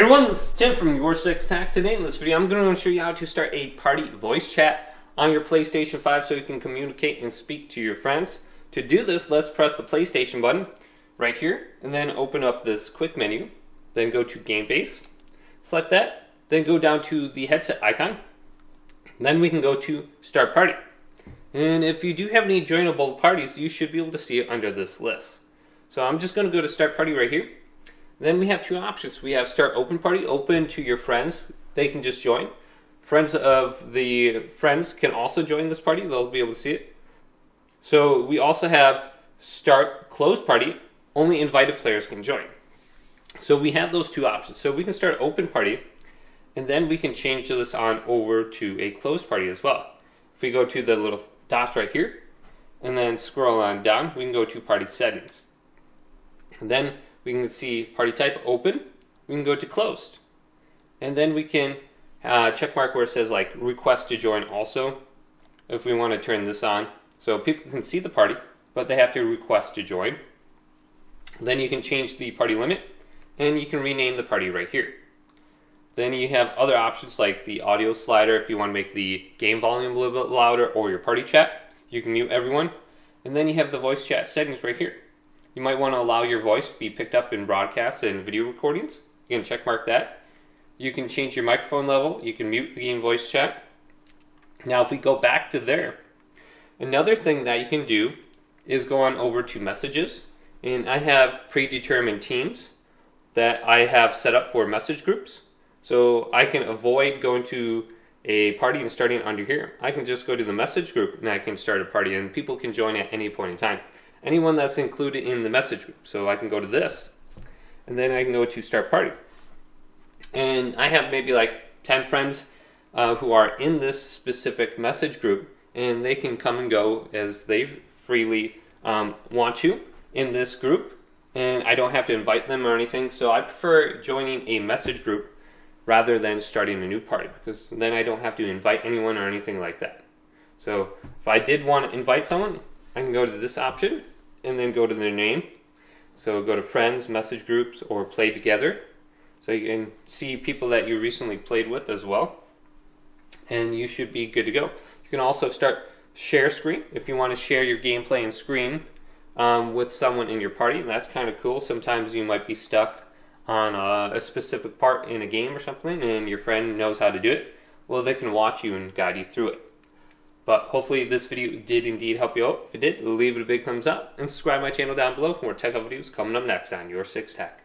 Hey everyone, this is Tim from Your 6 Tech. Today in this video, I'm going to show you how to start a party voice chat on your PlayStation 5 so you can communicate and speak to your friends. To do this, let's press the PlayStation button right here, and then open up this quick menu. Then go to Game Base, select that, then go down to the headset icon. Then we can go to Start Party. And if you do have any joinable parties, you should be able to see it under this list. So I'm just going to go to Start Party right here. Then we have two options. We have Start Open Party, open to your friends. They can just join. Friends of the friends can also join this party. They'll be able to see it. So we also have Start Closed Party. Only invited players can join. So we have those two options. So we can start Open Party, and then we can change this on over to a Closed Party as well. If we go to the little dots right here, and then scroll on down, we can go to Party Settings. And then we can see party type open. We can go to closed, and then we can check mark where it says like request to join also, if we want to turn this on, so people can see the party, but they have to request to join. Then you can change the party limit, and you can rename the party right here. Then you have other options like the audio slider if you want to make the game volume a little bit louder, or your party chat. You can mute everyone, and then you have the voice chat settings right here. You might want to allow your voice to be picked up in broadcasts and video recordings. You can check mark that. You can change your microphone level. You can mute the game voice chat. Now if we go back to there, another thing that you can do is go on over to messages. And I have predetermined teams that I have set up for message groups. So I can avoid going to a party and starting it under here. I can just go to the message group and I can start a party, and people can join at any point in time. Anyone that's included in the message group. So I can go to this, and then I can go to Start Party. And I have maybe like 10 friends who are in this specific message group, and they can come and go as they freely want to in this group, and I don't have to invite them or anything. So I prefer joining a message group rather than starting a new party, because then I don't have to invite anyone or anything like that. So if I did want to invite someone, I can go to this option and then go to their name. So go to friends, message groups, or play together. So you can see people that you recently played with as well. And you should be good to go. You can also start share screen if you want to share your gameplay and screen with someone in your party. And that's kind of cool. Sometimes you might be stuck on a specific part in a game or something, and your friend knows how to do it. Well, they can watch you and guide you through it. But hopefully this video did indeed help you out. If it did, leave it a big thumbs up and subscribe to my channel down below for more tech videos coming up next on Your 6 Tech.